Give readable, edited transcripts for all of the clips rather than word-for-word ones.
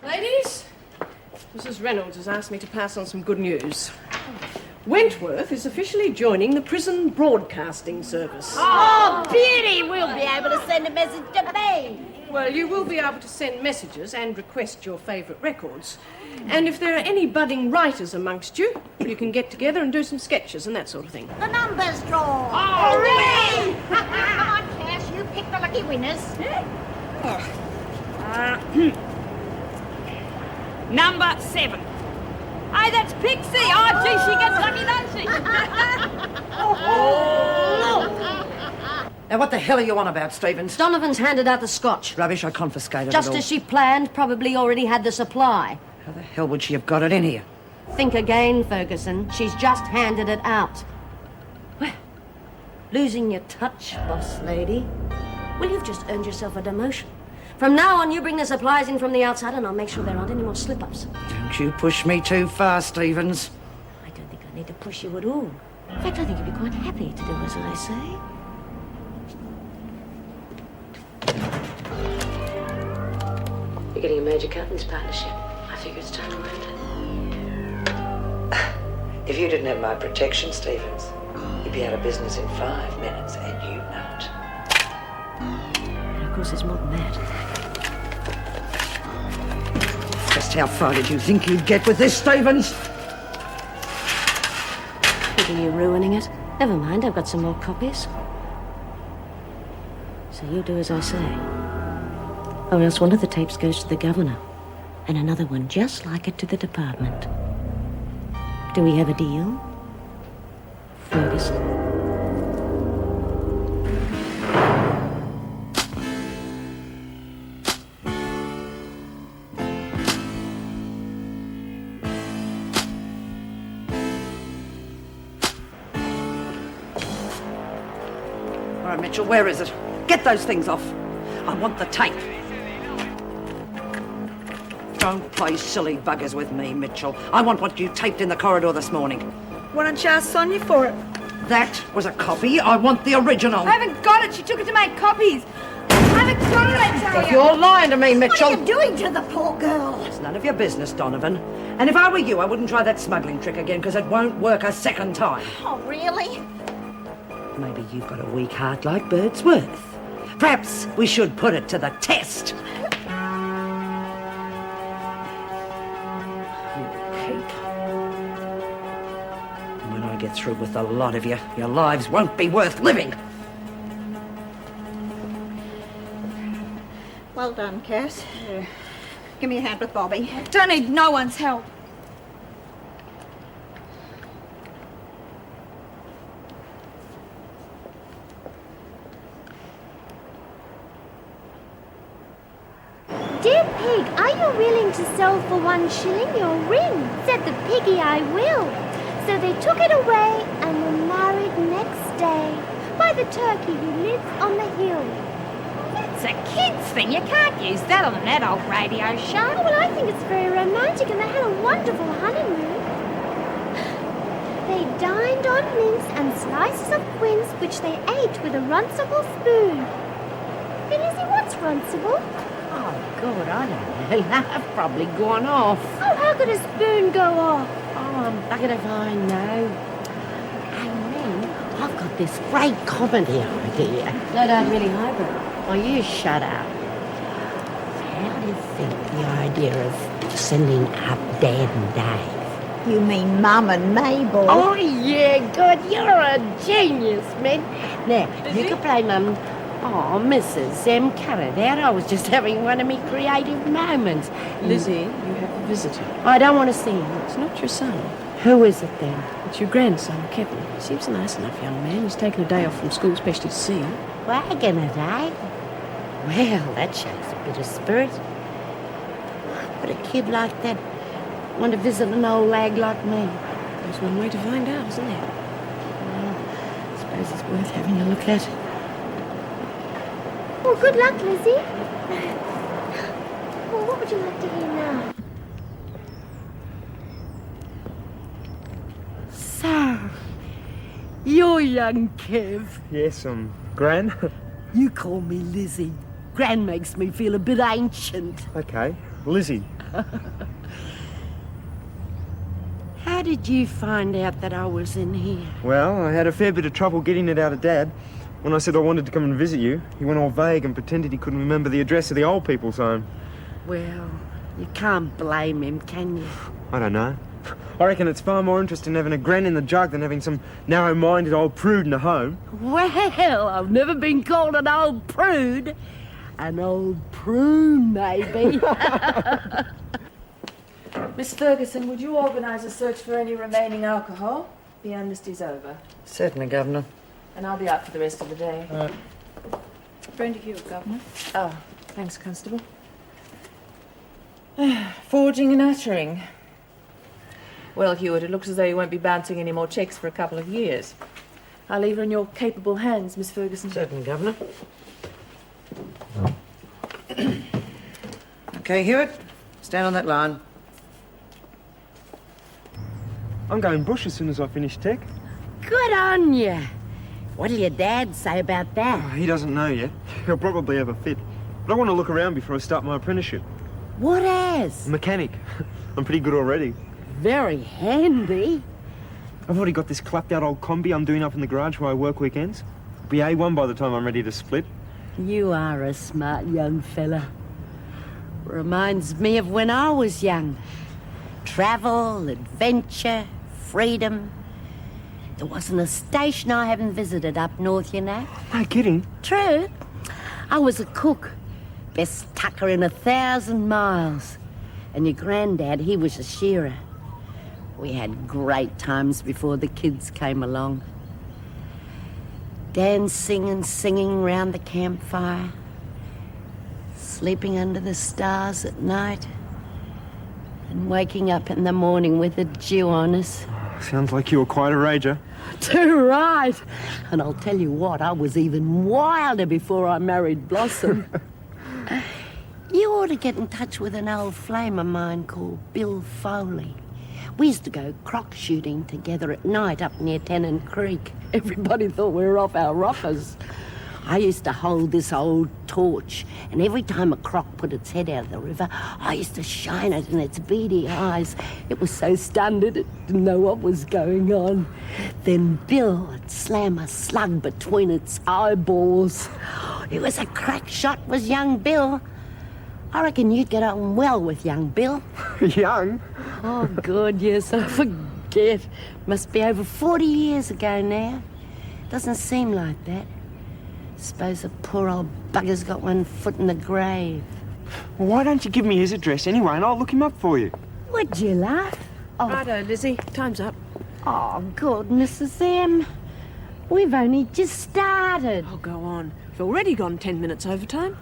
Ladies, Mrs. Reynolds has asked me to pass on some good news. Wentworth is officially joining the prison broadcasting service. Oh, beauty! We'll be able to send a message to me. Well, you will be able to send messages and request your favourite records. And if there are any budding writers amongst you, you can get together and do some sketches and that sort of thing. The numbers draw. Oh, hooray! Come on, Cash, you pick the lucky winners. Number 7. Hey, that's Pixie. Oh, gee, she gets lucky, doesn't she? Now, what the hell are you on about, Stevens? Donovan's handed out the scotch. Rubbish, I confiscated Just it all. as she planned, probably already had the supply. How the hell would she have got it in here? Think again, Ferguson. She's just handed it out. Well, losing your touch, boss lady. Well, you've just earned yourself a demotion. From now on, you bring the supplies in from the outside and I'll make sure there aren't any more slip-ups. Don't you push me too far, Stevens. I don't think I need to push you at all. In fact, I think you'd be quite happy to do as I say. You're getting a major cut in this partnership. I figure it's time to round it. If you didn't have my protection, Stevens, you'd be out of business in 5 minutes, and you know it. And of course, there's more than that. Just how far did you think you'd get with this, Stevens? Thinking you're ruining it? Never mind, I've got some more copies. So you do as I say. Or else one of the tapes goes to the governor, and another one just like it to the department. Do we have a deal, Ferguson? All right, Mitchell, where is it? Get those things off. I want the tape. Don't play silly buggers with me, Mitchell. I want what you taped in the corridor this morning. Why don't you ask Sonia for it? That was a copy. I want the original. I haven't got it. She took it to make copies. I haven't got it, I tell you. You're lying to me, Mitchell. What are you doing to the poor girl? It's none of your business, Donovan. And if I were you, I wouldn't try that smuggling trick again, because it won't work a second time. Oh, really? Maybe you've got a weak heart like Birdsworth. Perhaps we should put it to the test. When I get through with the lot of you, your lives won't be worth living. Well done, Cass. Give me a hand with Bobby. Don't need no one's help. Dear Pig, are you willing to sell for 1 shilling your ring? Said the piggy, I will. So they took it away and were married next day by the turkey who lives on the hill. It's a kid's thing. You can't use that on an adult radio show. Oh, well, I think it's very romantic and they had a wonderful honeymoon. They dined on mince and slices of quince which they ate with a runcible spoon. Hey, Lizzie, what's runcible? Oh, God, I don't know. I've probably gone off. Oh, how could a spoon go off? Oh, I'm buggered if I know. And then I've got this great comedy idea. No, don't really hybrid. Oh, you shut up. How do you think the idea of sending up Dad and Dave? You mean Mum and Mabel? Oh, yeah, good. You're a genius, man. Now, you can play Mum. Oh, Mrs. Cut it out. I was just having one of me creative moments. Lizzie, you have a visitor. I don't want to see him. It's not your son. Who is it then? It's your grandson, Kevin. He seems a nice enough young man. He's taken a day off from school especially to see you. Wagon it, eh? Well, that shows a bit of spirit. Would a kid like that want to visit an old lag like me? There's one way to find out, isn't there? Well, I suppose it's worth having a look at. Well, good luck, Lizzie. Well, what would you like to hear now? So, you're young Kev. Yes, Gran. You call me Lizzie. Gran makes me feel a bit ancient. Okay, Lizzie. How did you find out that I was in here? Well, I had a fair bit of trouble getting it out of Dad. When I said I wanted to come and visit you, he went all vague and pretended he couldn't remember the address of the old people's home. Well, you can't blame him, can you? I don't know. I reckon it's far more interesting having a gran in the jug than having some narrow-minded old prude in a home. Well, I've never been called an old prude. An old prune, maybe. Miss Ferguson, would you organise a search for any remaining alcohol? The amnesty's over. Certainly, Governor. And I'll be out for the rest of the day. Brenda Hewitt, Governor. Oh, thanks, Constable. Forging and uttering. Well, Hewitt, it looks as though you won't be bouncing any more cheques for a couple of years. I'll leave her in your capable hands, Miss Ferguson. Certainly, Governor. Okay, Hewitt. Stand on that line. I'm going bush as soon as I finish tech. Good on you. What'll your dad say about that? Oh, he doesn't know yet. He'll probably have a fit. But I want to look around before I start my apprenticeship. What as? Mechanic. I'm pretty good already. Very handy. I've already got this clapped out old combi I'm doing up in the garage where I work weekends. I'll be A1 by the time I'm ready to split. You are a smart young fella. Reminds me of when I was young. Travel, adventure, freedom. There wasn't a station I haven't visited up north, you know. No kidding. True. I was a cook. Best tucker in 1,000 miles. And your granddad, he was a shearer. We had great times before the kids came along. Dancing and singing round the campfire. Sleeping under the stars at night. And waking up in the morning with a dew on us. Sounds like you were quite a rager. Too right. And I'll tell you what, I was even wilder before I married Blossom. You ought to get in touch with an old flame of mine called Bill Foley. We used to go croc shooting together at night up near Tennant Creek. Everybody thought we were off our rockers. I used to hold this old torch, and every time a croc put its head out of the river, I used to shine it in its beady eyes. It was so stunned it didn't know what was going on. Then Bill would slam a slug between its eyeballs. It was a crack shot, was young Bill. I reckon you'd get on well with young Bill. Young? Oh, good, yes, I forget. Must be over 40 years ago now. Doesn't seem like that. Suppose the poor old bugger's got one foot in the grave. Well, why don't you give me his address anyway and I'll look him up for you? Would you laugh? Oh. Righto, Lizzie. Time's up. Oh, good, Mrs. M. We've only just started. Oh, go on. You've already gone 10 minutes overtime.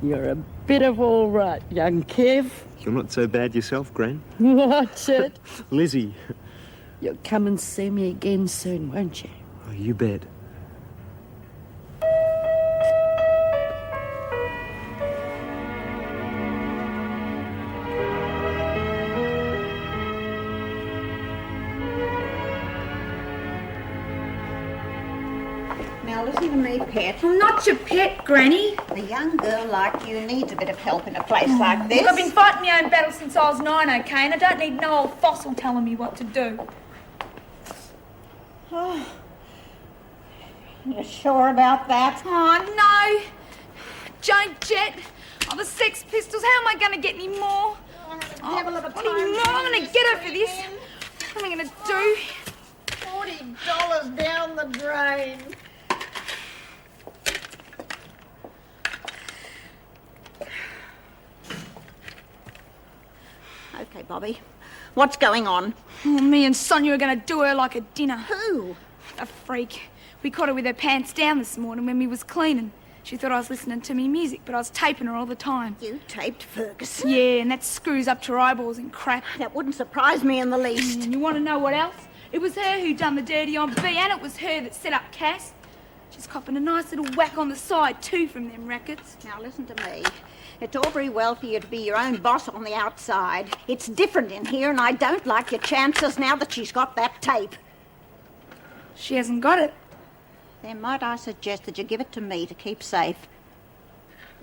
You're a bit of all right, young Kev. You're not so bad yourself, Gran. Watch it. Lizzie. You'll come and see me again soon, won't you? Oh, you bet. Now listen to me, pet. I'm not your pet, Granny. A young girl like you needs a bit of help in a place like this. Look, I've been fighting my own battles since I was 9, okay? And I don't need no old fossil telling me what to do. Oh, you sure about that? Oh, no. Joan Jett. Oh, the Sex Pistols. How am I going to get any more? Devil of a What any more? I'm going to get her for this. What am I going to do? $40 down the drain. Okay, Bobby. What's going on? Oh, me and Sonia are going to do her like a dinner. Who? A freak. We caught her with her pants down this morning when we was cleaning. She thought I was listening to me music, but I was taping her all the time. You taped Ferguson? Yeah, and that screws up to her eyeballs and crap. That wouldn't surprise me in the least. And you want to know what else? It was her who done the dirty on B, and it was her that set up Cass. She's copping a nice little whack on the side, too, from them rackets. Now, listen to me. It's all very well for you to be your own boss on the outside. It's different in here, and I don't like your chances now that she's got that tape. She hasn't got it. Then might I suggest that you give it to me to keep safe?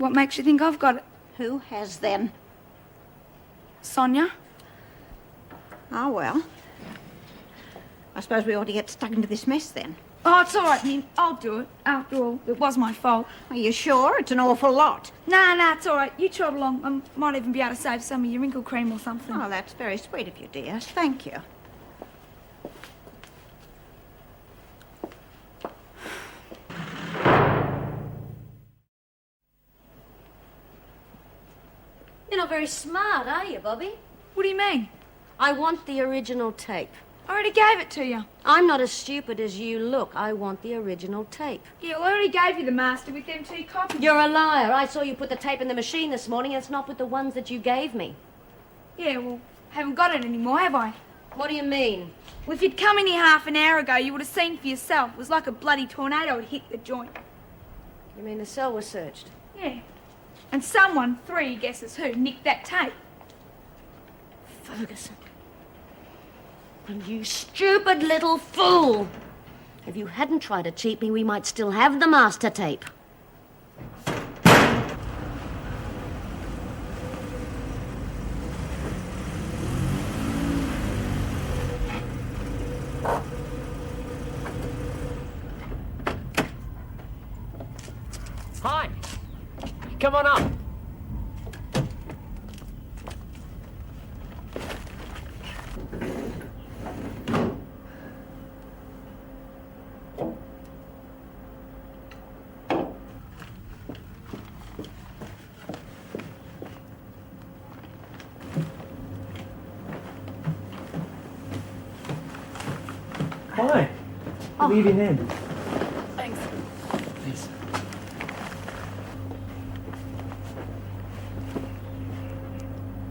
What makes you think I've got it? Who has then? Sonia? Oh, well. I suppose we ought to get stuck into this mess then. Oh, it's all right, Min. I'll do it. After all, it was my fault. Are you sure? It's an awful lot. Nah, it's all right. You trot along. I might even be able to save some of your wrinkle cream or something. Oh, that's very sweet of you, dear. Thank you. You're not very smart, are you, Bobby? What do you mean? I want the original tape. I already gave it to you. I'm not as stupid as you look. I want the original tape. Yeah, well, I already gave you the master with them 2 copies. You're a liar. I saw you put the tape in the machine this morning, and it's not with the ones that you gave me. Yeah, well, I haven't got it anymore, have I? What do you mean? Well, if you'd come in here half an hour ago, you would have seen for yourself. It was like a bloody tornado had hit the joint. You mean the cell was searched? Yeah. And someone, 3 guesses who, nicked that tape. Ferguson. You stupid little fool! If you hadn't tried to cheat me, we might still have the master tape. Hi. Come on up. Hi. Leave your hand. Thanks. Please.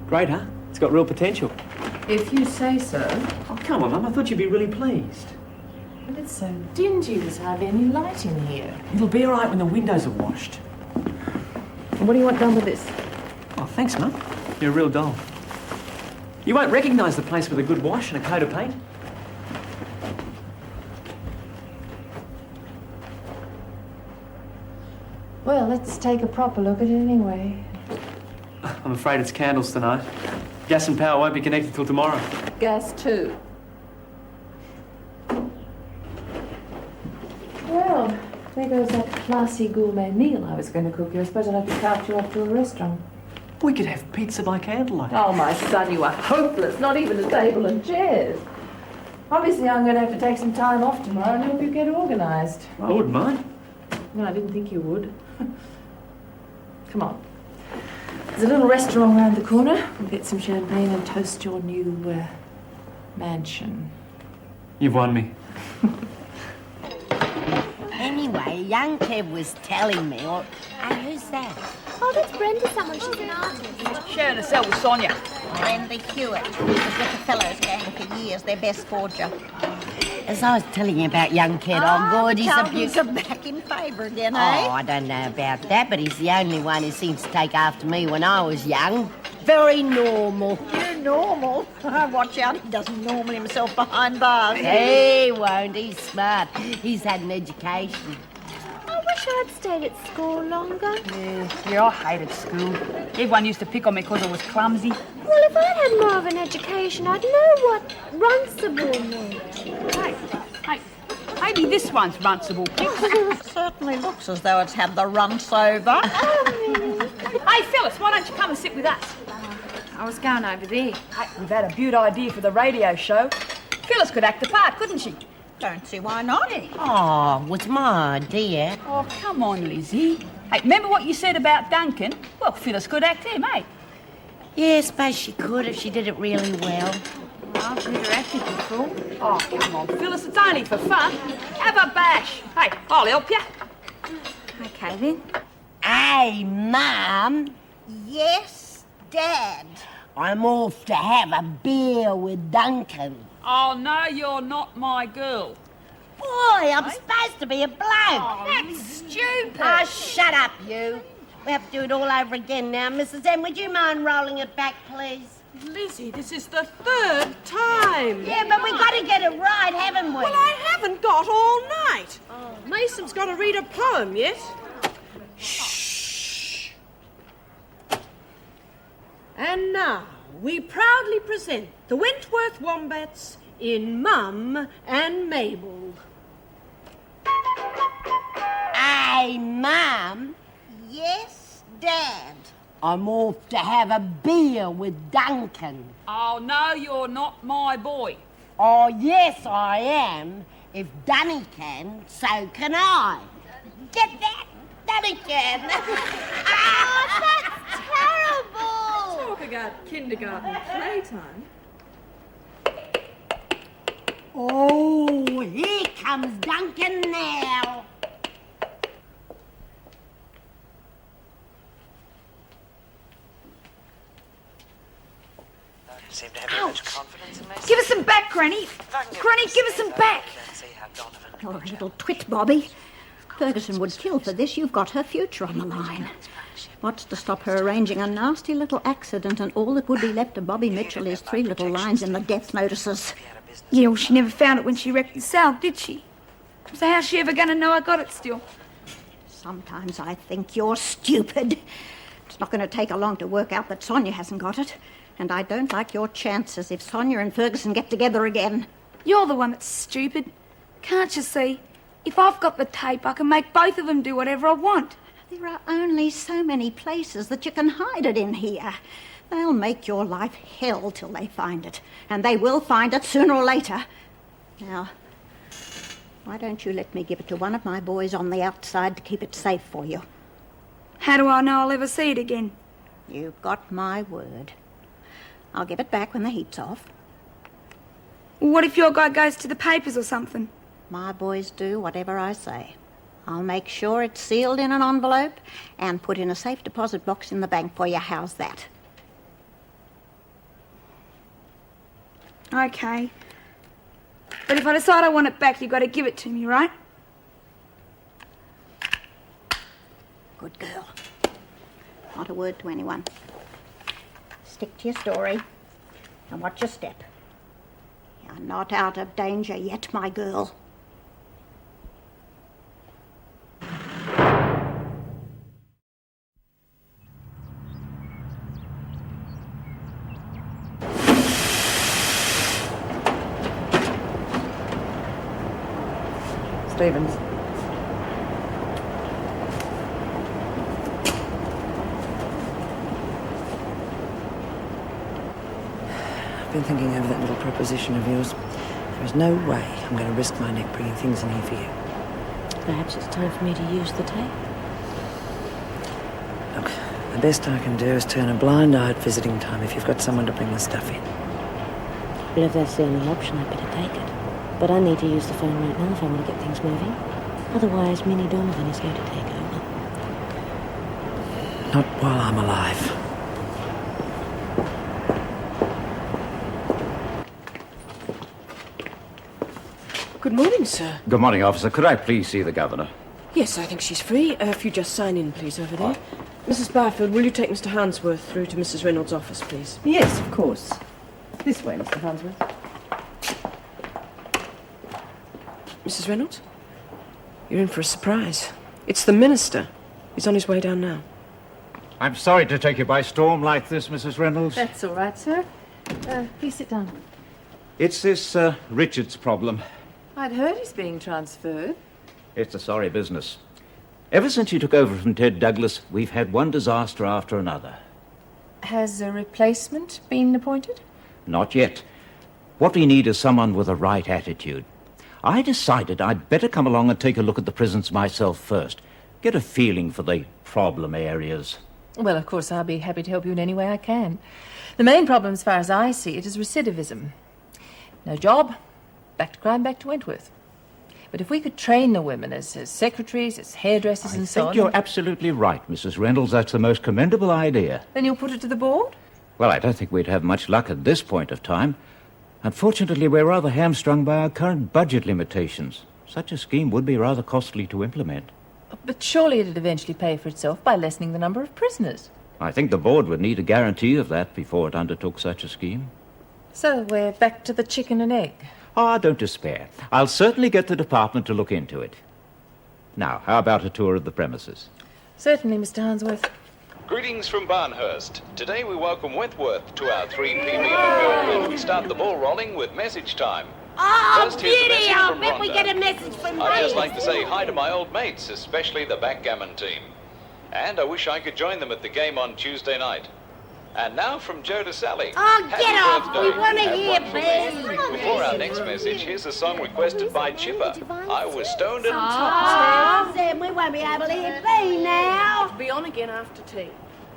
Great, huh? It's got real potential. If you say so. Oh, come on, Mum. I thought you'd be really pleased. But it's so dingy, there's hardly any light in here. It'll be all right when the windows are washed. And what do you want done with this? Oh, thanks, Mum. You're a real doll. You won't recognise the place with a good wash and a coat of paint. Well, let's take a proper look at it anyway. I'm afraid it's candles tonight. Gas and power won't be connected till tomorrow. Gas too. Well, there goes that classy gourmet meal I was going to cook you. I suppose I'll have to cart you off to a restaurant. We could have pizza by candlelight. Oh, my son, you are hopeless. Not even a table and chairs. Obviously, I'm going to have to take some time off tomorrow and help you get organised. I wouldn't mind. No, I didn't think you would. Come on. There's a little restaurant around the corner. We'll get some champagne and toast your new mansion. You've won me. Anyway, young Kev was telling me, who's that? Oh, that's Brenda someone. She's an artist. Sharing a cell with Sonia. Brenda Hewitt. Was with the fellows gang for years. Their best forger. As I was telling you about young Kev, oh, good, he's a Carlton's are back in favour again, Oh, eh? I don't know about that, but he's the only one who seems to take after me when I was young. Very normal. You're normal. Watch out, he doesn't normal himself behind bars. He won't, he's smart. He's had an education. I wish I'd stayed at school longer. Yeah, I hated school. Everyone used to pick on me because I was clumsy. Well, if I'd had more of an education, I'd know what runcible meant. Hey, maybe this one's runcible. Certainly looks as though it's had the runts over. Hey, Phyllis, why don't you come and sit with us? I was going over there. Hey, we've had a beaut idea for the radio show. Phyllis could act the part, couldn't she? Don't see why not. Oh, was my idea. Oh, come on, Lizzie. Hey, remember what you said about Duncan? Well, Phyllis could act him, eh? Yeah, I suppose she could if she did it really well. I've never acted before. Oh, come on, Phyllis, it's only for fun. Have a bash. Hey, I'll help you. Okay, then. Hey, Mum, Yes, Dad. I'm off to have a beer with Duncan. Oh, no, you're not my girl. Boy, I'm supposed to be a bloke. That's stupid. Oh, shut up, you. We have to do it all over again now. Mrs. M, would you mind rolling it back, please? Lizzie, this is the 3rd time. Yeah, but we got to get it right, haven't we? Well, I haven't got all night. Mason's got to read a poem yet. Shh. And now we proudly present the Wentworth Wombats in Mum and Mabel. Hey, Mum. Yes, Dad. I'm off to have a beer with Duncan. Oh, no, you're not my boy. Oh, yes, I am. If Dunny can, so can I. Get that? Dunny can. Oh, that's terrible! Talk about kindergarten playtime. Oh, here comes Duncan now. Seem to have much confidence in me. Give us some back, Granny. Granny, give us some back. You're a little twit, Bobby. Ferguson would kill for this. You've got her future on the line. What's to stop her arranging a nasty little accident, and all that would be left of Bobby Mitchell is 3 little lines in the death notices? Yeah, well, she never found it when she wrecked the cell, did she? So how's she ever going to know I got it still? Sometimes I think you're stupid. It's not going to take her long to work out that Sonia hasn't got it. And I don't like your chances if Sonia and Ferguson get together again. You're the one that's stupid. Can't you see? If I've got the tape, I can make both of them do whatever I want. There are only so many places that you can hide it in here. They'll make your life hell till they find it. And they will find it sooner or later. Now, why don't you let me give it to one of my boys on the outside to keep it safe for you? How do I know I'll ever see it again? You've got my word. I'll give it back when the heat's off. What if your guy goes to the papers or something? My boys do whatever I say. I'll make sure it's sealed in an envelope and put in a safe deposit box in the bank for you. How's that? Okay. But if I decide I want it back, you've got to give it to me, right? Good girl. Not a word to anyone. Stick to your story and watch your step. You're not out of danger yet, my girl. Stevens. I've been thinking over that little proposition of yours. There is no way I'm going to risk my neck bringing things in here for you. Perhaps it's time for me to use the tape. Look, the best I can do is turn a blind eye at visiting time if you've got someone to bring the stuff in. Well, if that's the only option, I'd better take it. But I need to use the phone right now if I want to get things moving. Otherwise, Minnie Donovan is going to take over. Not while I'm alive. Good morning, sir. Good morning, officer. Could I please see the governor? Yes, I think she's free. If you just sign in, please, over there. Mrs. Barfield, will you take Mr. Hansworth through to Mrs. Reynolds' office, please? Yes, of course. This way, Mr. Hansworth. Mrs. Reynolds? You're in for a surprise. It's the minister. He's on his way down now. I'm sorry to take you by storm like this, Mrs. Reynolds. That's all right, sir. Please sit down. It's this Richards problem. I'd heard he's being transferred. It's a sorry business. Ever since you took over from Ted Douglas, we've had one disaster after another. Has a replacement been appointed? Not yet. What we need is someone with a right attitude. I decided I'd better come along and take a look at the prisons myself first. Get a feeling for the problem areas. Well, of course, I'll be happy to help you in any way I can. The main problem, as far as I see it, is recidivism. No job, back to crime, back to Wentworth. But if we could train the women as secretaries, as hairdressers and so on... I think you're absolutely right, Mrs. Reynolds. That's the most commendable idea. Then you'll put it to the board? Well, I don't think we'd have much luck at this point of time. Unfortunately, we're rather hamstrung by our current budget limitations. Such a scheme would be rather costly to implement. But surely it'd eventually pay for itself by lessening the number of prisoners. I think the board would need a guarantee of that before it undertook such a scheme. So we're back to the chicken and egg. Ah, don't despair. I'll certainly get the department to look into it. Now, how about a tour of the premises? Certainly, Mr. Hansworth. Greetings from Barnhurst. Today we welcome Wentworth to our 3 p.m. and we start the ball rolling with message time. Oh, First, here's a beauty! message I from bet we Rhonda. get a message from I'd just me. like to say hi to my old mates, especially the backgammon team. And I wish I could join them at the game on Tuesday night. And now from Joe to Sally. Oh, Happy get off! birthday. We want to Have hear one for me. Bee. Before our next message, here's a song requested by Chipper. I was stoned and Oh, Sam, we won't be able to hear Bee now. I'll be on again after tea.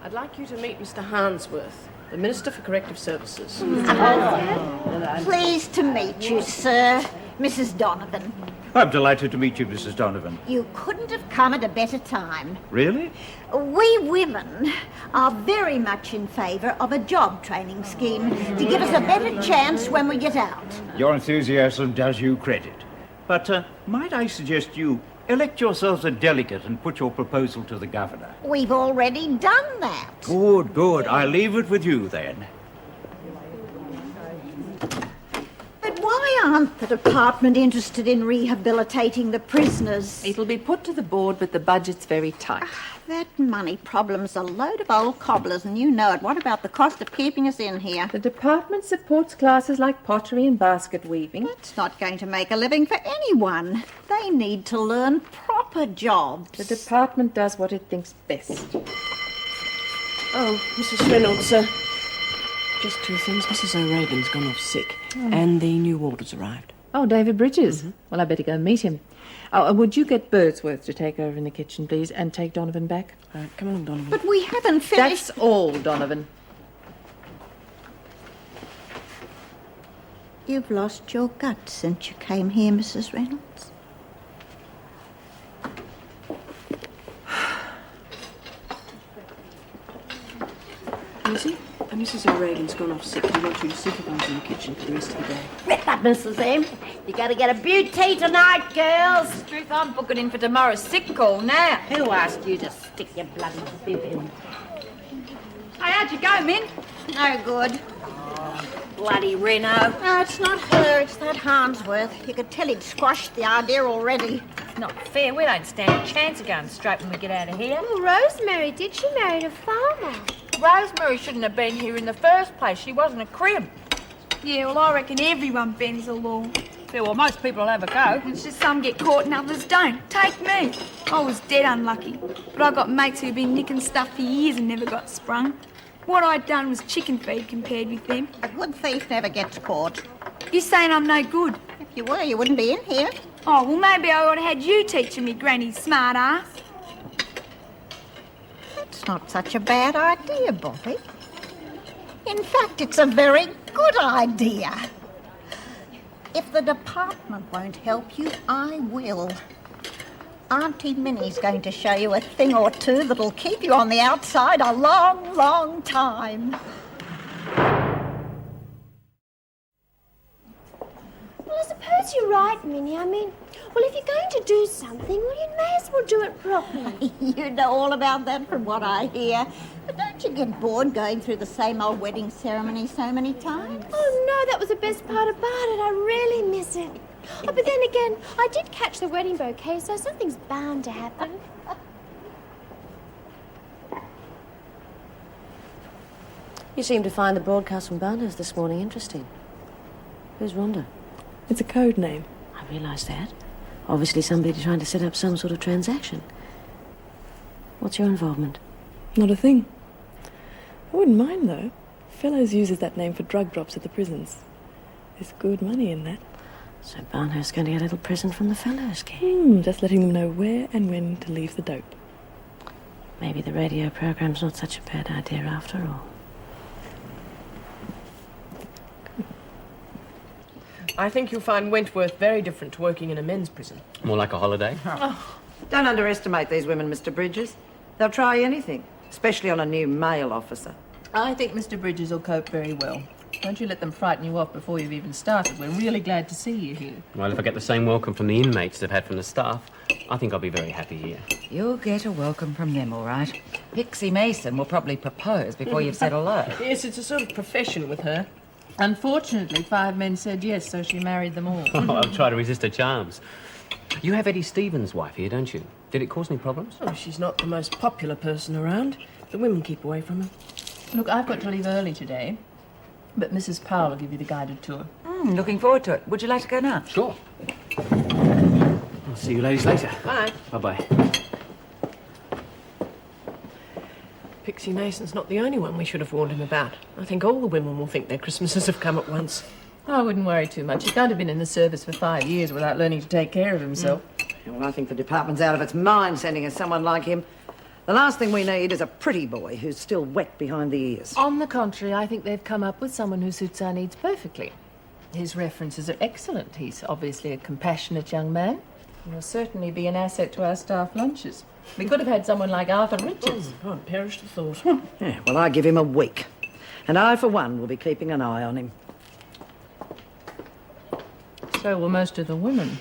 I'd like you to meet Mr. Harnsworth, the Minister for Corrective Services. Pleased to meet you, sir. Mrs. Donovan. I'm delighted to meet you, Mrs. Donovan. You couldn't have come at a better time. Really? We women are very much in favour of a job training scheme to give us a better chance when we get out. Your enthusiasm does you credit. But might I suggest you elect yourselves a delegate and put your proposal to the governor? We've already done that. Good, good. I'll leave it with you then. But why aren't the department interested in rehabilitating the prisoners? It'll be put to the board, but the budget's very tight. That money problem's a load of old cobblers, and you know it. What about the cost of keeping us in here? The department supports classes like pottery and basket weaving. It's not going to make a living for anyone. They need to learn proper jobs. The department does what it thinks best. Oh, Mrs. Reynolds, just 2 things. Mrs. O'Regan's gone off sick, and the new warder's arrived. Oh, David Bridges. Well, I better go and meet him. Oh, would you get Birdsworth to take over in the kitchen, please, and take Donovan back? Come on, Donovan. But we haven't finished. That's all, Donovan. You've lost your gut since you came here, Mrs. Reynolds. Lizzie, Mrs. O'Regan's gone off sick. We want you to supervise in the kitchen for the rest of the day. Rip up, Mrs. M. You gotta get a beauty tonight, girls. Truth, I'm booking in for tomorrow's sick call now. Who asked you to stick your bloody bib in? Hey, how'd you go, Min? No good. Bloody Reno. No, it's not her, it's that Harnsworth. You could tell he'd squashed the idea already. It's not fair. We don't stand a chance of going straight when we get out of here. Well, Rosemary did. She married a farmer. Rosemary shouldn't have been here in the first place. She wasn't a crib. Yeah, well, I reckon everyone bends the law. Yeah, well, most people will have a go. It's just some get caught and others don't. Take me. I was dead unlucky. But I got mates who've been nicking stuff for years and never got sprung. What I'd done was chicken feed compared with them. A good thief never gets caught. You saying I'm no good? If you were, you wouldn't be in here. Oh, well, maybe I would have had you teaching me granny's smart ass. That's not such a bad idea, Bobby. In fact, it's a very good idea. If the department won't help you, I will. Auntie Minnie's going to show you a thing or two that'll keep you on the outside a long, long time. Well, I suppose you're right, Minnie. I mean, well, if you're going to do something, well, you may as well do it properly. You know all about that from what I hear. But don't you get bored going through the same old wedding ceremony so many times? Oh, no, that was the best part about it. I really miss it. Oh, but then again, I did catch the wedding bouquet, so something's bound to happen. You seem to find the broadcast from Barnhurst this morning interesting. Who's Rhonda? It's a code name. I realise that. Obviously somebody trying to set up some sort of transaction. What's your involvement? Not a thing. I wouldn't mind, though. Fellows uses that name for drug drops at the prisons. There's good money in that. So Barnhurst's going to get a little present from the fellows, gang. Just letting them know where and when to leave the dope. Maybe the radio program's not such a bad idea after all. I think you'll find Wentworth very different to working in a men's prison. More like a holiday. Don't underestimate these women, Mr. Bridges. They'll try anything, especially on a new male officer. I think Mr. Bridges will cope very well. Don't you let them frighten you off before you've even started. We're really glad to see you here. Well, if I get the same welcome from the inmates they've had from the staff, I think I'll be very happy here. You'll get a welcome from them, all right. Pixie Mason will probably propose before you've said hello. Yes, it's a sort of profession with her. Unfortunately, 5 men said yes, so she married them all. Oh, I'll try to resist her charms. You have Eddie Stevens' wife here, don't you? Did it cause any problems? Oh, she's not the most popular person around. The women keep away from them. Look, I've got to leave early today, but Mrs. Powell will give you the guided tour. Looking forward to it. Would you like to go now? Sure. I'll see you ladies later. Bye. Bye-bye. Pixie Mason's not the only one we should have warned him about. I think all the women will think their Christmases have come at once. I wouldn't worry too much. He can't have been in the service for 5 years without learning to take care of himself. Well, I think the department's out of its mind sending us someone like him. The last thing we need is a pretty boy who's still wet behind the ears. On the contrary, I think they've come up with someone who suits our needs perfectly. His references are excellent. He's obviously a compassionate young man. He'll certainly be an asset to our staff lunches. We could have had someone like Arthur Richards. Oh, I perished the thought. Yeah, well, I give him a week. And I, for one, will be keeping an eye on him. So will most of the women.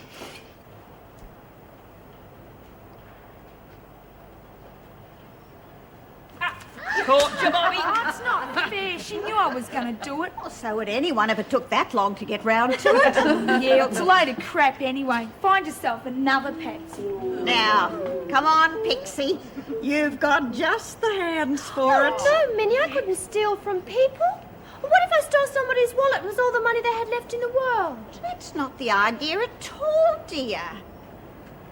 Caught you, Bobby. That's not fair. She knew I was going to do it. Well, so would anyone if it took that long to get round to it. Yeah, it's a load of crap anyway. Find yourself another Patsy. Now, come on, Pixie. You've got just the hands for it. No, Minnie, I couldn't steal from people. What if I stole somebody's wallet with all the money they had left in the world? That's not the idea at all, dear.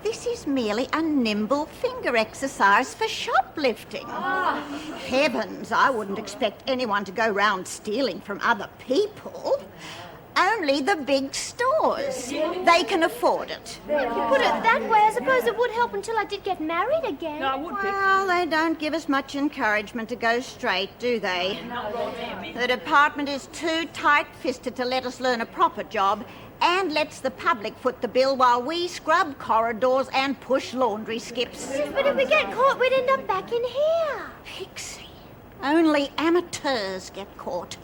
This is merely a nimble finger exercise for shoplifting. Heavens, I wouldn't expect anyone to go round stealing from other people. Only the big stores. They can afford it. If you put it that way, I suppose it would help until I did get married again. Well, they don't give us much encouragement to go straight, do they? The department is too tight-fisted to let us learn a proper job and lets the public foot the bill while we scrub corridors and push laundry skips. But if we get caught, we'd end up back in here. Pixie, only amateurs get caught.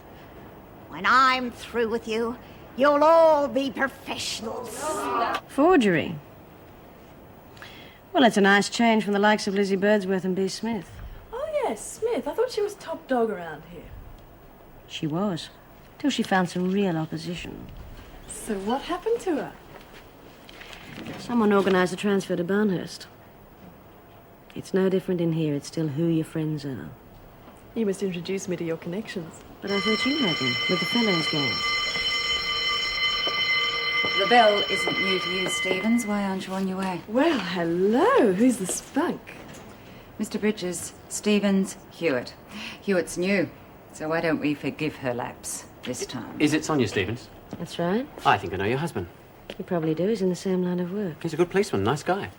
When I'm through with you, you'll all be professionals. Forgery. Well, that's a nice change from the likes of Lizzie Birdsworth and B. Smith. Oh, yes, Smith. I thought she was top dog around here. She was, till she found some real opposition. So what happened to her? Someone organised a transfer to Barnhurst. It's no different in here. It's still who your friends are. You must introduce me to your connections. But I thought you had them with the fellows' gang. The bell isn't new to you, Stevens. Why aren't you on your way? Well, hello. Who's the spunk? Mr. Bridges, Stevens, Hewitt. Hewitt's new, so why don't we forgive her lapse this time? Is it Sonia Stevens? That's right. I think I know your husband. You probably do. He's in the same line of work. He's a good policeman, nice guy.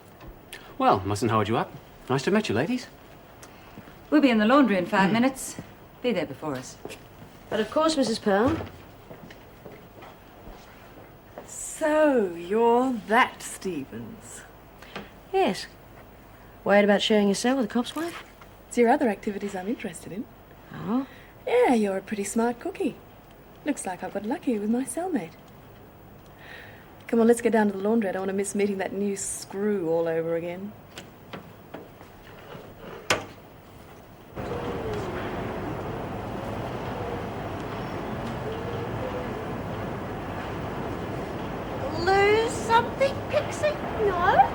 Well, mustn't hold you up. Nice to have met you, ladies. We'll be in the laundry in 5 minutes. Be there before us. But of course, Mrs. Pearl. So, you're that Stevens. Yes. Worried about sharing your cell with a cop's wife? It's your other activities I'm interested in. Oh? Yeah, you're a pretty smart cookie. Looks like I've got lucky with my cellmate. Come on, let's get down to the laundry. I don't want to miss meeting that new screw all over again. Lose something, Pixie? No?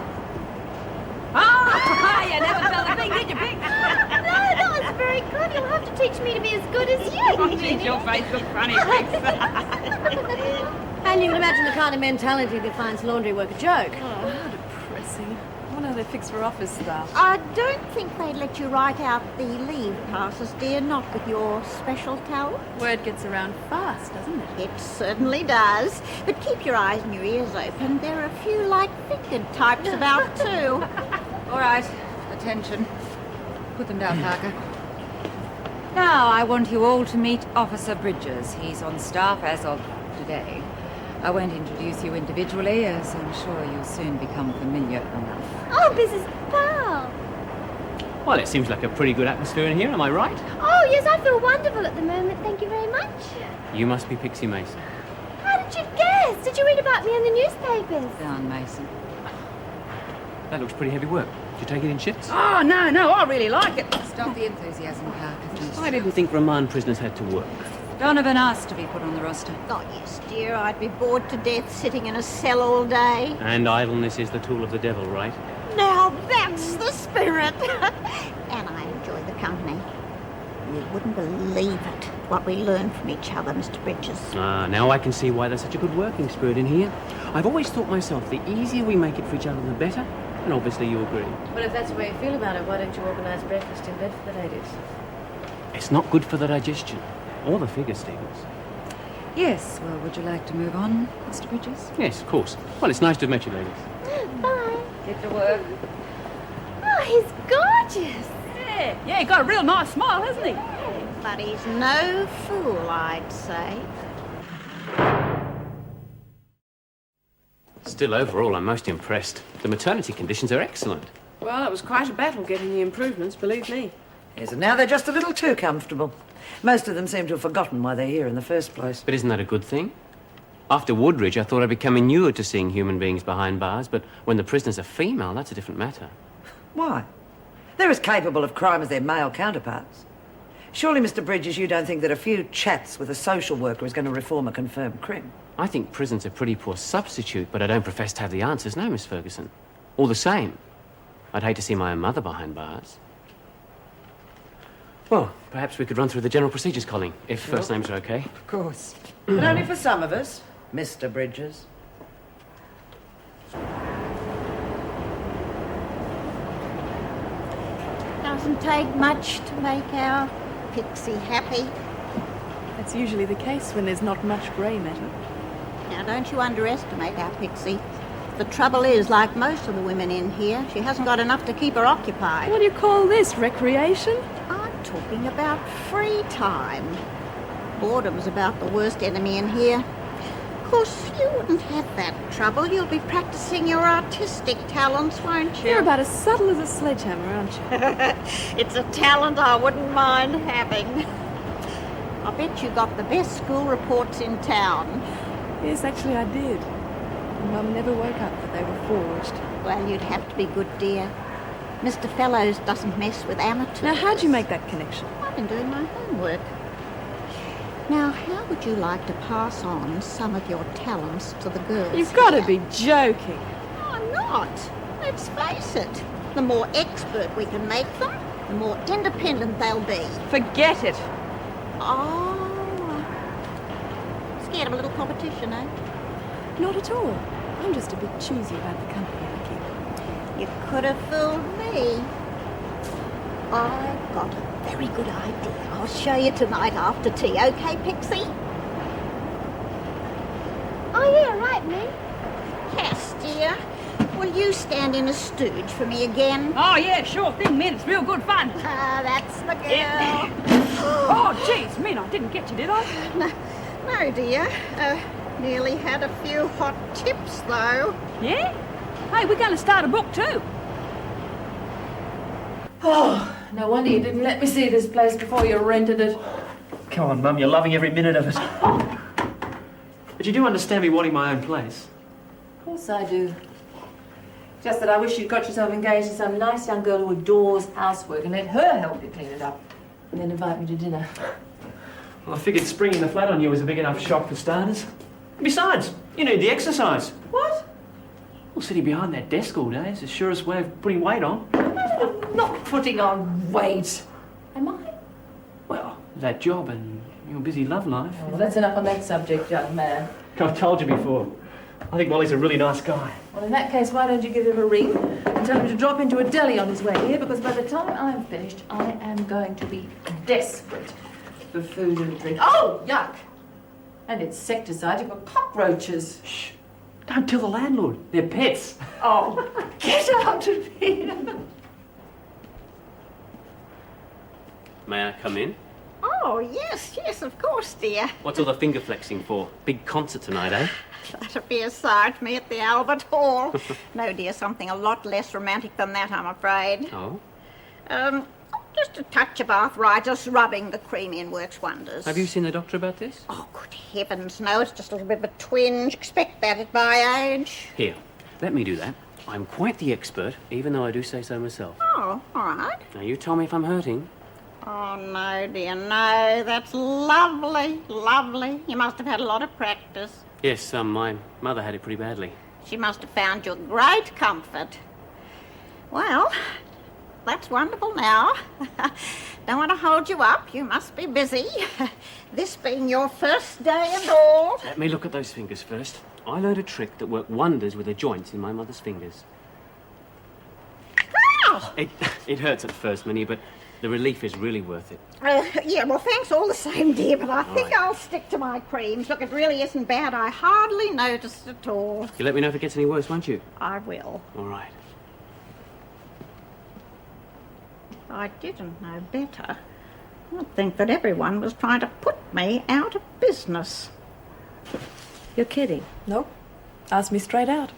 Oh, you never felt a thing, did you, Pig? No, that was very good. You'll have to teach me to be as good as you. Geez, your face looks funny, Pig. And you can imagine the kind of mentality that finds laundry work a joke. Oh, how depressing. I wonder how they fix for office staff. I don't think they'd let you write out the leave passes, dear, not with your special towel. Word gets around fast, doesn't it? It certainly does. But keep your eyes and your ears open. There are a few light-fingered types about, too. All right, attention. Put them down, Parker. Now, I want you all to meet Officer Bridges. He's on staff as of today. I won't introduce you individually, as I'm sure you'll soon become familiar enough. Oh, Mrs. Pearl. Well, it seems like a pretty good atmosphere in here, am I right? Oh, yes, I feel wonderful at the moment. Thank you very much. You must be Pixie Mason. How did you guess? Did you read about me in the newspapers? Down, Mason. That looks pretty heavy work. Did you take it in shifts? Oh, no, I really like it. Stop the enthusiasm, Parker. I didn't think remand prisoners had to work. Donovan asked to be put on the roster. Oh, yes, dear. I'd be bored to death sitting in a cell all day. And idleness is the tool of the devil, right? Now that's the spirit. And I enjoy the company. You wouldn't believe it, what we learn from each other, Mr. Bridges. Ah, now I can see why there's such a good working spirit in here. I've always thought myself, the easier we make it for each other, the better. And obviously you agree. Well, if that's the way you feel about it, why don't you organise breakfast in bed for the ladies? It's not good for the digestion. Or the figure, Stevens. Yes, well, would you like to move on, Mr. Bridges? Yes, of course. Well, it's nice to have met you, ladies. Bye. Get to work. Oh, he's gorgeous. Yeah, he got a real nice smile, hasn't he? But he's no fool, I'd say. Still, overall, I'm most impressed. The maternity conditions are excellent. Well, it was quite a battle getting the improvements, believe me. Yes, and now they're just a little too comfortable. Most of them seem to have forgotten why they're here in the first place. But isn't that a good thing? After Woodridge, I thought I'd become inured to seeing human beings behind bars, but when the prisoners are female, that's a different matter. Why? They're as capable of crime as their male counterparts. Surely, Mr. Bridges, you don't think that a few chats with a social worker is going to reform a confirmed crim? I think prison's a pretty poor substitute, but I don't profess to have the answers, no, Miss Ferguson. All the same, I'd hate to see my own mother behind bars. Well, perhaps we could run through the general procedures, Colleen, if first names are okay. Of course. But only for some of us, Mr. Bridges. Doesn't take much to make our Pixie happy. That's usually the case when there's not much grey matter. Now, don't you underestimate our Pixie. The trouble is, like most of the women in here, she hasn't got enough to keep her occupied. What do you call this, recreation? I'm talking about free time. Boredom's about the worst enemy in here. Of course, you wouldn't have that trouble. You'll be practicing your artistic talents, won't you? You're about as subtle as a sledgehammer, aren't you? It's a talent I wouldn't mind having. I bet you got the best school reports in town. Yes, actually I did. And Mum never woke up that they were forged. Well, you'd have to be good, dear. Mr. Fellows doesn't mess with amateurs. Now, how'd you make that connection? I've been doing my homework. Now, how would you like to pass on some of your talents to the girls? You've got to be joking. I'm not. Let's face it. The more expert we can make them, the more independent they'll be. Forget it. Oh. Scared of a little competition, eh? Not at all. I'm just a bit choosy about the company I keep. You could have fooled me. I've got a very good idea. I'll show you tonight after tea, okay, Pixie? Oh, yeah, right, me. Yes, dear. Will you stand in a stooge for me again? Oh, yeah, sure thing, Min. It's real good fun. Ah, that's the girl. Yeah. Oh, jeez, Min, I didn't get you, did I? No, dear. Nearly had a few hot tips, though. Yeah? Hey, we're going to start a book, too. Oh, no wonder you didn't let me see this place before you rented it. Come on, Mum, you're loving every minute of it. But you do understand me wanting my own place. Of course I do. Just that I wish you'd got yourself engaged to some nice young girl who adores housework and let her help you clean it up. And then invite me to dinner. Well, I figured springing the flat on you was a big enough shock for starters. Besides, you need the exercise. What? Well, sitting behind that desk all day is the surest way of putting weight on. I'm not putting on weight. Am I? Well, that job and your busy love life. Oh, well, that's enough on that subject, young man. I've told you before. I think Wally's a really nice guy. Well, in that case, why don't you give him a ring and tell him to drop into a deli on his way here, because by the time I'm finished, I am going to be desperate for food and drink. Oh, yuck! And insecticide, you've got cockroaches. Shh. Don't tell the landlord. They're pets. Oh, get out of here. May I come in? Oh, yes, of course, dear. What's all the finger flexing for? Big concert tonight, eh? That'll be a sight for me at the Albert Hall. No, dear, something a lot less romantic than that, I'm afraid. Oh? Just a touch of arthritis, rubbing the cream in works wonders. Have you seen the doctor about this? Oh, good heavens, no, it's just a little bit of a twinge. Expect that at my age. Here, let me do that. I'm quite the expert, even though I do say so myself. Oh, all right. Now, you tell me if I'm hurting. Oh, no, dear, no. That's lovely, lovely. You must have had a lot of practice. Yes, my mother had it pretty badly. She must have found you a great comfort. Well, that's wonderful now. Don't want to hold you up. You must be busy. This being your first day and all. Let me look at those fingers first. I learned a trick that worked wonders with the joints in my mother's fingers. Ow! It hurts at first, Minnie, but the relief is really worth it. Yeah, well, thanks all the same, dear, but I think I'll stick to my creams. Look, it really isn't bad. I hardly noticed at all. You let me know if it gets any worse, won't you? I will. All right. If I didn't know better, I'd think that everyone was trying to put me out of business. You're kidding. Nope. Ask me straight out.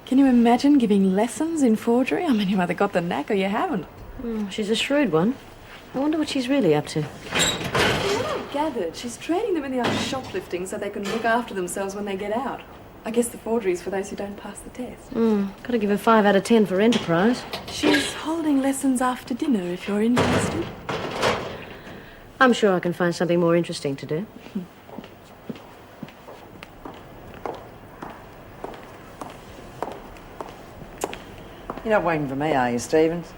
Can you imagine giving lessons in forgery? I mean, you either got the knack or you haven't. She's a shrewd one. I wonder what she's really up to. From what I gathered, she's training them in the art of shoplifting so they can look after themselves when they get out. I guess the forgery is for those who don't pass the test. Got to give her 5 out of 10 for enterprise. She's holding lessons after dinner if you're interested. I'm sure I can find something more interesting to do. You're not waiting for me, are you, Stevens?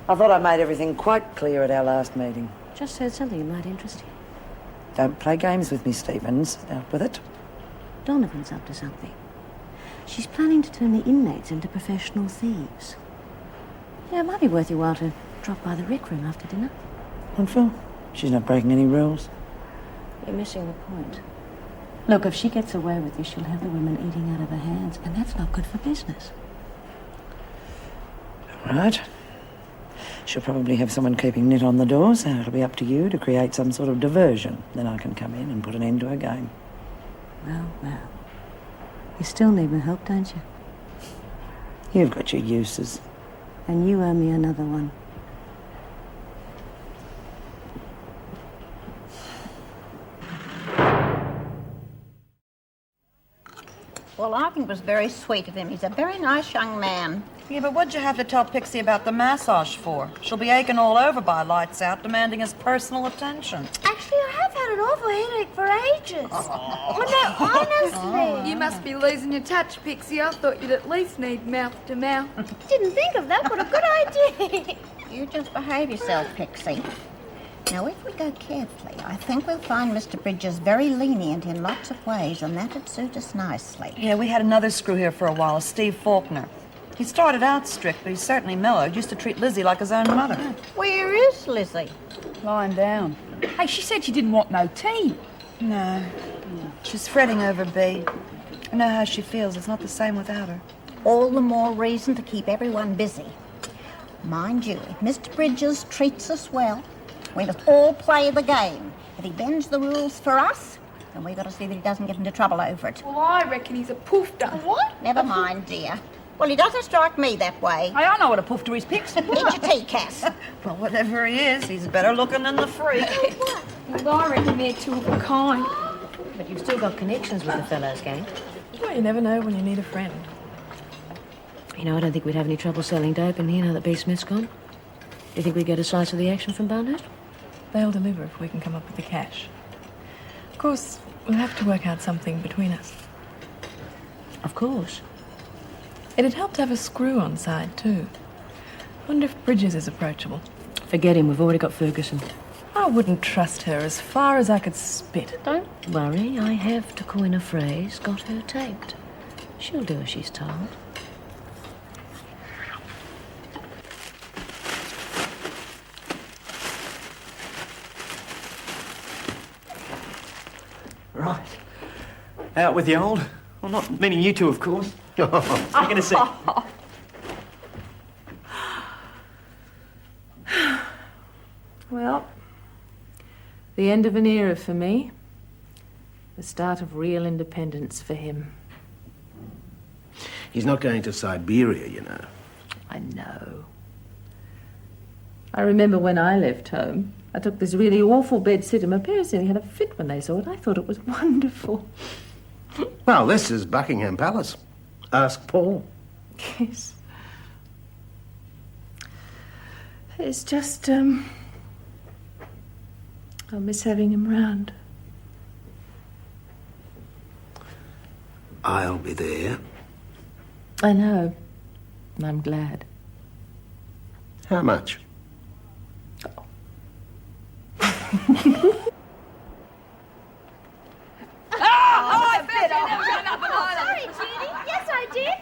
I thought I made everything quite clear at our last meeting. Just heard something that might interest you. Don't play games with me, Stevens. Out with it. Donovan's up to something. She's planning to turn the inmates into professional thieves. Yeah, it might be worth your while to drop by the rec room after dinner. What for? She's not breaking any rules. You're missing the point. Look, if she gets away with this, she'll have the women eating out of her hands, and that's not good for business. All right. She'll probably have someone keeping knit on the door, so it'll be up to you to create some sort of diversion. Then I can come in and put an end to her game. Well. You still need my help, don't you? You've got your uses. And you owe me another one. Well, I think it was very sweet of him. He's a very nice young man. Yeah, but what'd you have to tell Pixie about the massage for? She'll be aching all over by lights out, demanding his personal attention. Actually, I have had an awful headache for ages. Oh, no, honestly. You must be losing your touch, Pixie. I thought you'd at least need mouth to mouth. Didn't think of that. What a good idea. You just behave yourself, Pixie. Now, if we go carefully, I think we'll find Mr. Bridges very lenient in lots of ways, and that'd suit us nicely. Yeah, we had another screw here for a while, Steve Faulkner. He started out strict, but he's certainly mellowed. Used to treat Lizzie like his own mother. Where is Lizzie? Lying down. Hey, she said she didn't want no tea. No. She's fretting over B. I know how she feels. It's not the same without her. All the more reason to keep everyone busy. Mind you, if Mr. Bridges treats us well, we must all play the game. If he bends the rules for us, then we've got to see that he doesn't get into trouble over it. Well, I reckon he's a poofter. What? Never mind, dear. Well, he doesn't strike me that way. Hey, I know what a poofter is, Pix. Eat your tea, Cass. Well, whatever he is, he's better looking than the freak. Well, I reckon they're two of a kind. But you've still got connections with the fellows, gang. Well, you never know when you need a friend. You know, I don't think we'd have any trouble selling dope in here now that B. Smith's gone. Do you think we'd get a slice of the action from Barnhurst? They'll deliver if we can come up with the cash. Of course, we'll have to work out something between us. Of course. It'd help to have a screw on side, too. Wonder if Bridges is approachable. Forget him, we've already got Ferguson. I wouldn't trust her as far as I could spit. Don't worry, I have, to coin a phrase, got her taped. She'll do as she's told. Right. Out with the old. Well, not meaning you two, of course. Taking a seat. Well, the end of an era for me. The start of real independence for him. He's not going to Siberia, you know. I know. I remember when I left home, I took this really awful bedsitter. My parents nearly had a fit when they saw it. I thought it was wonderful. Well, this is Buckingham Palace. Ask Paul. Yes. It's just, I'll miss having him round. I'll be there. I know. And I'm glad. How much? I bet you never got nothing either. Sorry, Judy. Yes, I did.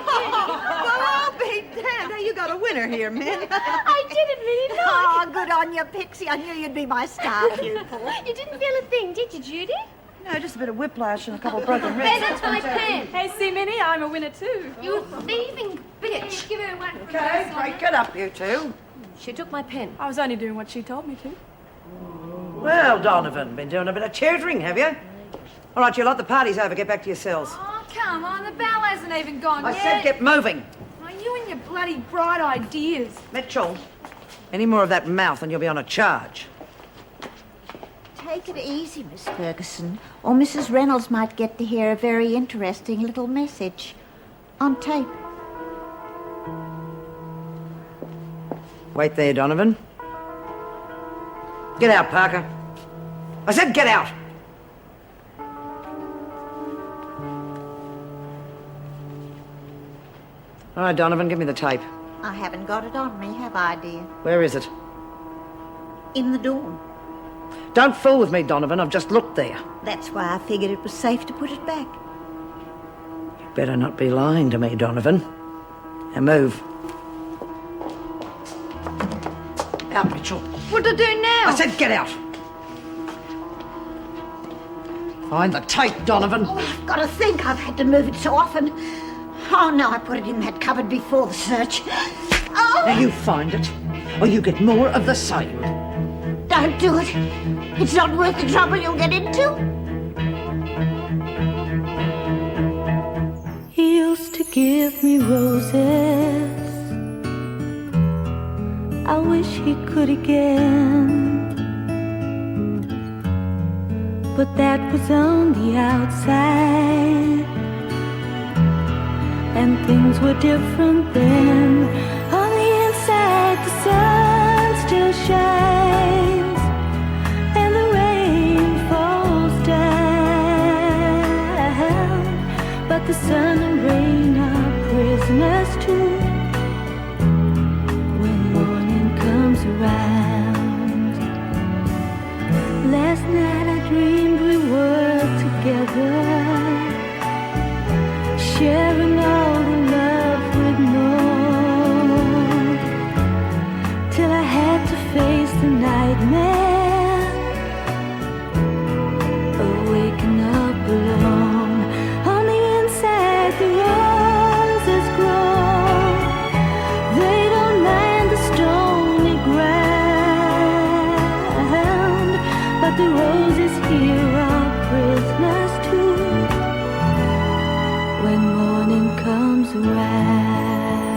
Well, I'll be damned. Hey, you got a winner here, Min. I didn't really know. Oh, good on you, Pixie. I knew you'd be my star pupil. You didn't feel a thing, did you, Judy? No, just a bit of whiplash and a couple of broken ribs. Hey, that's my pen. Hey, see, Minnie, I'm a winner too. You thieving bitch. Give her one for Okay, break it up, you two. She took my pen. I was only doing what she told me to. Well, Donovan, been doing a bit of tutoring, have you? All right, you lot, the party's over. Get back to your cells. Oh, come on, the bell hasn't even gone I yet. said get moving. Oh, you and your bloody bright ideas. Mitchell, any more of that mouth and you'll be on a charge. Take it easy, Miss Ferguson, or Mrs. Reynolds might get to hear a very interesting little message. On tape. Wait there, Donovan. Get out, Parker. I said get out. All right, Donovan, give me the tape. I haven't got it on me, have I, dear? Where is it? In the dorm. Don't fool with me, Donovan. I've just looked there. That's why I figured it was safe to put it back. You better not be lying to me, Donovan. Now move. Out, Mitchell. What to do now? I said get out. Find the tape, Donovan. Oh, I've got to think. I've had to move it so often. Oh, no, I put it in that cupboard before the search. Oh! Now you find it, or you get more of the same. Don't do it. It's not worth the trouble you'll get into. He used to give me roses. I wish he could again. But that was on the outside, and things were different then. On the inside, the sun still shines, and the rain falls down. But the sun and rain are prisoners too when morning comes around. Last night I dreamed we were together, sharing all the love we'd known, till I had to face the nightmare of waking up alone. On the inside the roses grow, they don't mind the stony ground, but the roses here are prisoners too when morning comes around.